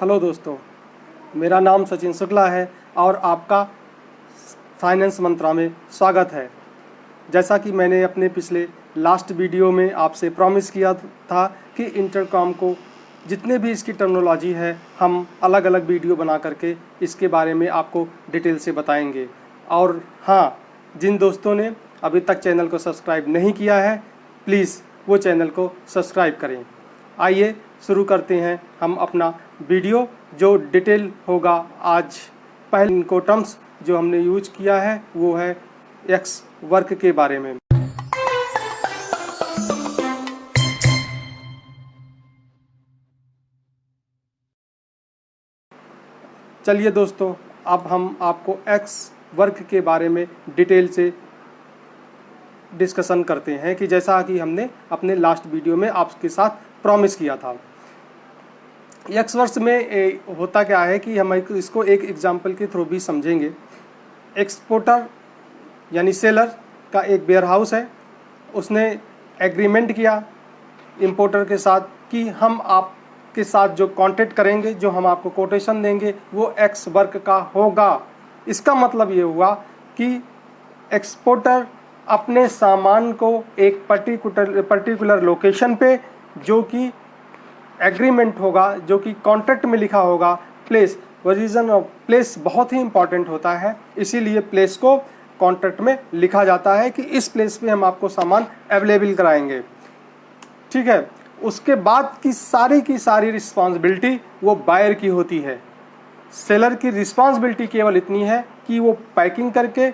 Hello दोस्तों, मेरा नाम सचिन शुक्ला है और आपका फाइनेंस मंत्रा में स्वागत है। जैसा कि मैंने अपने पिछले लास्ट वीडियो में आपसे प्रॉमिस किया था कि इंटरकॉम को जितने भी इसकी टर्मिनोलॉजी है हम अलग अलग वीडियो बना करके इसके बारे में आपको डिटेल से बताएंगे। और हाँ, जिन दोस्तों ने अभी तक चैनल को सब्सक्राइब नहीं किया है प्लीज़ वो चैनल को सब्सक्राइब करें। आइए शुरू करते हैं हम अपना वीडियो जो डिटेल होगा। आज पहले इनको टर्म्स जो हमने यूज किया है वो है एक्स वर्क के बारे में। चलिए दोस्तों, अब हम आपको एक्स वर्क के बारे में डिटेल से डिस्कशन करते हैं कि जैसा कि हमने अपने लास्ट वीडियो में आपके साथ प्रॉमिस किया था। एक्स वर्क में होता क्या है कि हम इसको एक एग्जांपल के थ्रू भी समझेंगे। एक्सपोर्टर यानी सेलर का एक वेयर हाउस है, उसने एग्रीमेंट किया इंपोर्टर के साथ कि हम आपके साथ जो कॉन्ट्रैक्ट करेंगे, जो हम आपको कोटेशन देंगे वो एक्स वर्क का होगा। इसका मतलब ये हुआ कि एक्सपोर्टर अपने सामान को एक पर्टिकुलर लोकेशन पे, जो कि एग्रीमेंट होगा, जो कि कॉन्ट्रैक्ट में लिखा होगा, प्लेस, रीजन ऑफ प्लेस बहुत ही इंपॉर्टेंट होता है, इसीलिए प्लेस को कॉन्ट्रैक्ट में लिखा जाता है कि इस प्लेस पे हम आपको सामान अवेलेबल कराएंगे। ठीक है, उसके बाद की सारी रिस्पॉन्सिबिलिटी वो बायर की होती है। सेलर की रिस्पॉन्सिबिलिटी केवल इतनी है कि वो पैकिंग करके,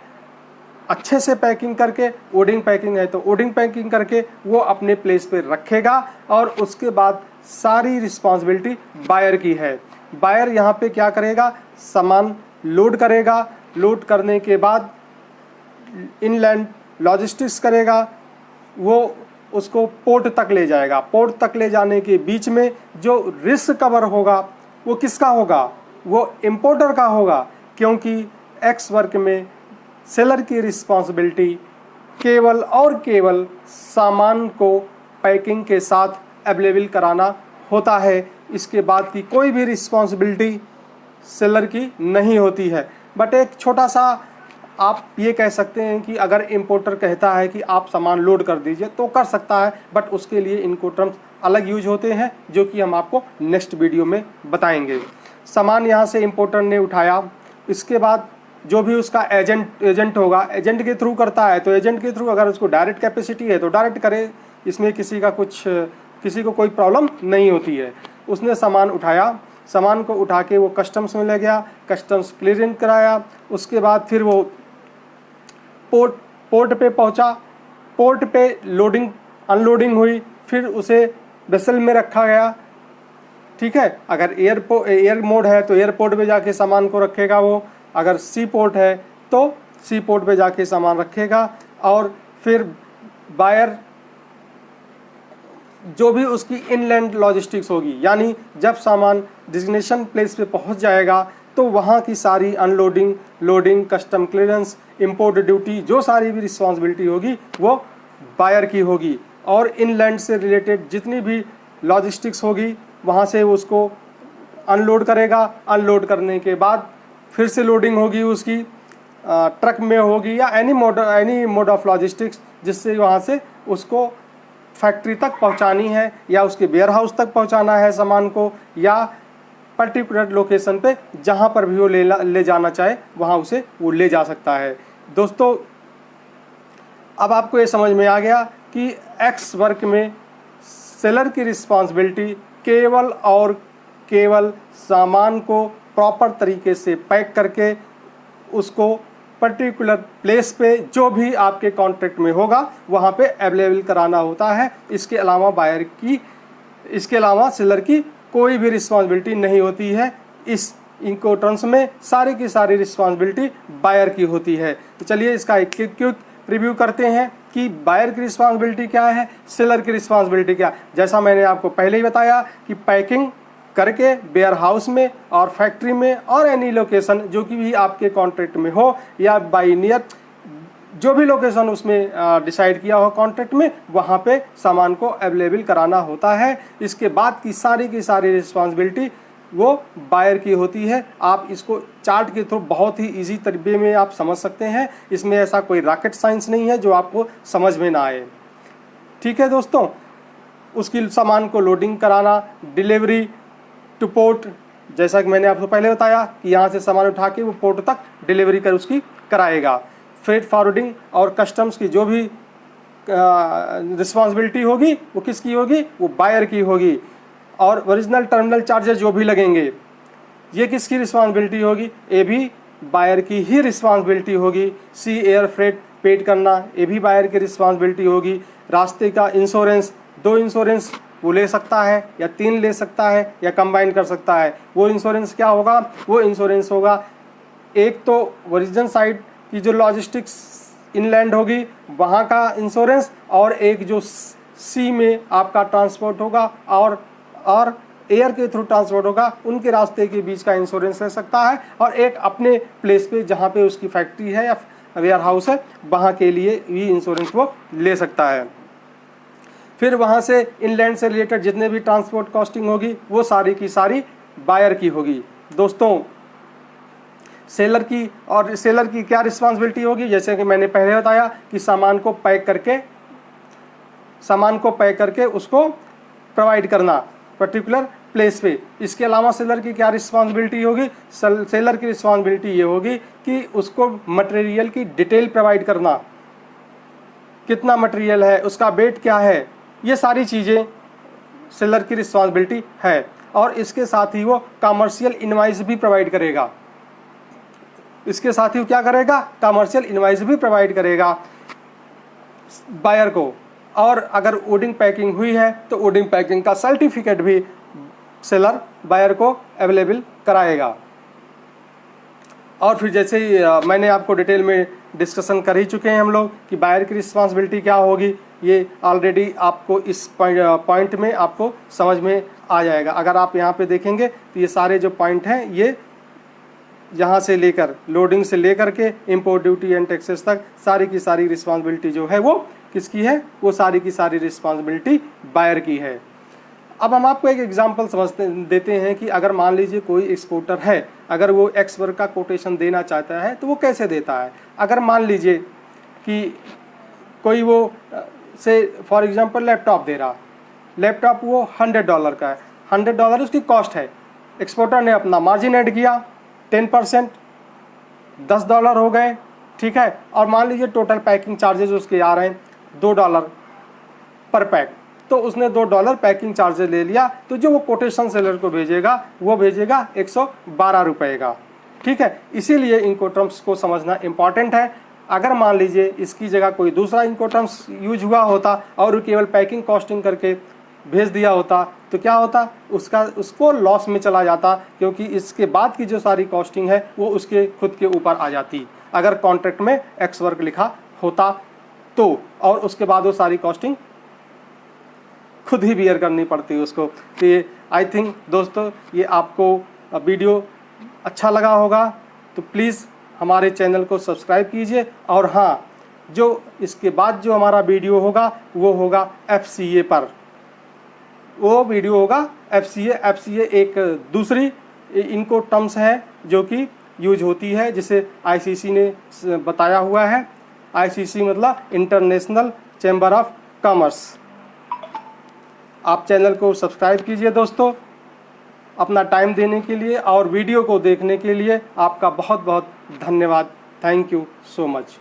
अच्छे से पैकिंग करके, ओडिंग पैकिंग है तो ओडिंग पैकिंग करके वो अपने प्लेस पे रखेगा, और उसके बाद सारी रिस्पॉन्सिबिलिटी बायर की है। बायर यहाँ पे क्या करेगा, सामान लोड करेगा, लोड करने के बाद इनलैंड लॉजिस्टिक्स करेगा, वो उसको पोर्ट तक ले जाएगा। पोर्ट तक ले जाने के बीच में जो रिस्क कवर होगा वो किसका होगा, वो इंपोर्टर का होगा, क्योंकि एक्स वर्क में सेलर की रिस्पॉन्सिबिलिटी केवल और केवल सामान को पैकिंग के साथ अवेलेबल कराना होता है। इसके बाद की कोई भी रिस्पॉन्सिबिलिटी सेलर की नहीं होती है। बट एक छोटा सा आप ये कह सकते हैं कि अगर इंपोर्टर कहता है कि आप सामान लोड कर दीजिए तो कर सकता है, बट उसके लिए इनको टर्म्स अलग यूज होते हैं जो कि हम आपको नेक्स्ट वीडियो में बताएंगे। सामान यहाँ से इंपोर्टर ने उठाया, इसके बाद जो भी उसका एजेंट होगा, एजेंट के थ्रू करता है तो एजेंट के थ्रू, अगर उसको डायरेक्ट कैपेसिटी है तो डायरेक्ट करे, इसमें किसी को कोई प्रॉब्लम नहीं होती है। उसने सामान उठाया, सामान को उठा के वो कस्टम्स में ले गया, कस्टम्स क्लियरिंग कराया, उसके बाद फिर वो पोर्ट पे पहुंचा, पोर्ट पे लोडिंग अनलोडिंग हुई, फिर उसे वेसल में रखा गया। ठीक है, अगर एयर मोड है तो एयरपोर्ट पे जाके सामान को रखेगा वो, अगर सी पोर्ट है तो सी पोर्ट पे जाके सामान रखेगा, और फिर बायर जो भी उसकी इनलैंड लॉजिस्टिक्स होगी, यानी जब सामान डेस्टिनेशन प्लेस पे पहुंच जाएगा तो वहाँ की सारी unloading, loading, custom clearance, import duty, जो सारी भी रिस्पॉन्सिबिलिटी होगी वो बायर की होगी। और इनलैंड से रिलेटेड जितनी भी लॉजिस्टिक्स होगी वहाँ से उसको अनलोड करेगा, अनलोड करने के बाद फिर से लोडिंग होगी उसकी, ट्रक में होगी या एनी मोड ऑफ लॉजिस्टिक्स, जिससे वहाँ से उसको फैक्ट्री तक पहुँचानी है या उसके वेयर हाउस तक पहुँचाना है सामान को, या पर्टिकुलर लोकेशन पे जहाँ पर भी वो ले जाना चाहे वहाँ उसे वो ले जा सकता है। दोस्तों, अब आपको ये समझ में आ गया कि एक्स वर्क में सेलर की रिस्पॉन्सिबिलिटी केवल और केवल सामान को प्रॉपर तरीके से पैक करके उसको पर्टिकुलर प्लेस पे जो भी आपके कॉन्ट्रैक्ट में होगा वहाँ पे अवेलेबल कराना होता है। इसके अलावा सेलर की कोई भी रिस्पॉन्सिबिलिटी नहीं होती है। इस इंकोटर्म्स में सारी की सारी रिस्पॉन्सिबिलिटी बायर की होती है। तो चलिए इसका एक क्विक रिव्यू करते हैं कि बायर की रिस्पॉन्सिबिलिटी क्या है, सेलर की रिस्पॉन्सिबिलिटी क्या है। जैसा मैंने आपको पहले ही बताया कि पैकिंग करके वेयर हाउस में और फैक्ट्री में और एनी लोकेशन जो कि भी आपके कॉन्ट्रैक्ट में हो या बाई नियर जो भी लोकेशन उसमें डिसाइड किया हो कॉन्ट्रैक्ट में, वहाँ पे सामान को अवेलेबल कराना होता है। इसके बाद की सारी रिस्पॉन्सिबिलिटी वो बायर की होती है। आप इसको चार्ट के थ्रू बहुत ही इजी तरीके में आप समझ सकते हैं। इसमें ऐसा कोई रॉकेट साइंस नहीं है जो आपको समझ में ना आए। ठीक है दोस्तों, उसकी सामान को लोडिंग कराना, डिलीवरी टू पोर्ट, जैसा कि मैंने आपको पहले बताया कि यहाँ से सामान उठा के वो पोर्ट तक डिलीवरी कर उसकी कराएगा। फ्रेट फॉरवर्डिंग और कस्टम्स की जो भी रिस्पॉन्सिबिलिटी होगी वो किसकी होगी, वो बायर की होगी। और ओरिजिनल टर्मिनल चार्जेस जो भी लगेंगे ये किसकी रिस्पॉन्सिबिलिटी होगी, ये भी बायर की ही रिस्पॉन्सिबिलिटी होगी। सी एयर फ्रेट पेड करना ये भी बायर की रिस्पॉन्सिबिलिटी होगी। रास्ते का इंश्योरेंस, 2 इंश्योरेंस वो ले सकता है या 3 ले सकता है या कंबाइन कर सकता है। वो इंश्योरेंस क्या होगा, वो इंश्योरेंस होगा एक तो ओरिजिन साइड की जो लॉजिस्टिक्स इनलैंड होगी वहाँ का इंश्योरेंस, और एक जो सी में आपका ट्रांसपोर्ट होगा और एयर के थ्रू ट्रांसपोर्ट होगा, उनके रास्ते के बीच का इंश्योरेंस ले सकता है। और एक अपने प्लेस पे जहाँ पे उसकी फैक्ट्री है या वेयर हाउस है वहाँ के लिए भी इंश्योरेंस वो ले सकता है। फिर वहाँ से इनलैंड से रिलेटेड जितने भी ट्रांसपोर्ट कॉस्टिंग होगी वो सारी की सारी बायर की होगी। दोस्तों सेलर की क्या रिस्पॉन्सिबिलिटी होगी, जैसे कि मैंने पहले बताया कि सामान को पैक करके उसको प्रोवाइड करना पर्टिकुलर प्लेस पे। इसके अलावा सेलर की क्या रिस्पॉन्सिबिलिटी होगी, सेलर की रिस्पॉन्सिबिलिटी ये होगी कि उसको मटेरियल की डिटेल प्रोवाइड करना, कितना मटेरियल है, उसका वेट क्या है, ये सारी चीज़ें सेलर की रिस्पॉन्सिबिलिटी है। और इसके साथ ही वो कमर्शियल इनवॉइस भी प्रोवाइड करेगा। इसके साथ ही वो क्या करेगा, कमर्शियल इनवॉइस भी प्रोवाइड करेगा बायर को। और अगर ओडिंग पैकिंग हुई है तो ओडिंग पैकिंग का सर्टिफिकेट भी सेलर बायर को अवेलेबल कराएगा। और फिर जैसे ही मैंने आपको डिटेल में डिस्कशन कर ही चुके हैं हम लोग कि बायर की रिस्पॉन्सिबिलिटी क्या होगी, ये ऑलरेडी आपको इस पॉइंट में आपको समझ में आ जाएगा। अगर आप यहाँ पे देखेंगे तो ये सारे जो पॉइंट हैं ये यहाँ से लेकर लोडिंग से लेकर के इंपोर्ट ड्यूटी एंड टैक्सेस तक सारी की सारी रिस्पॉन्सिबिलिटी जो है वो किसकी है, वो सारी की सारी रिस्पॉन्सिबिलिटी बायर की है। अब हम आपको एक एग्जांपल देते हैं कि अगर मान लीजिए कोई एक्सपोर्टर है, अगर वो एक्स वर्क का कोटेशन देना चाहता है तो वो कैसे देता है। अगर मान लीजिए कि कोई वो से फॉर एग्जांपल लैपटॉप दे रहा, लैपटॉप वो $100 का है, $100 उसकी कॉस्ट है। एक्सपोर्टर ने अपना मार्जिन ऐड किया 10%, $10 हो गए, ठीक है। और मान लीजिए टोटल पैकिंग चार्जेस उसके आ रहे हैं $2 पर पैक, तो उसने $2 पैकिंग चार्जेस ले लिया, तो जो वो कोटेशन सेलर को भेजेगा वो भेजेगा 112 रुपये का, ठीक है। इसीलिए इनको टर्म्स को समझना इंपॉर्टेंट है। अगर मान लीजिए इसकी जगह कोई दूसरा इनको टर्म्स यूज हुआ होता और केवल पैकिंग कॉस्टिंग करके भेज दिया होता तो क्या होता, उसको लॉस में चला जाता, क्योंकि इसके बाद की जो सारी कॉस्टिंग है वो उसके खुद के ऊपर आ जाती अगर कॉन्ट्रैक्ट में एक्स वर्क लिखा होता तो, और उसके बाद वो सारी कॉस्टिंग खुद ही बियर करनी पड़ती उसको। तो ये आई थिंक दोस्तों ये आपको वीडियो अच्छा लगा होगा, तो प्लीज़ हमारे चैनल को सब्सक्राइब कीजिए। और हाँ, जो इसके बाद जो हमारा वीडियो होगा वो होगा FCA पर, वो वीडियो होगा FCA एक दूसरी इनको टर्म्स है जो कि यूज होती है, जिसे ICC ने बताया हुआ है। ICC मतलब इंटरनेशनल चैम्बर ऑफ कॉमर्स। आप चैनल को सब्सक्राइब कीजिए दोस्तों। अपना टाइम देने के लिए और वीडियो को देखने के लिए आपका बहुत बहुत धन्यवाद। Thank you so much.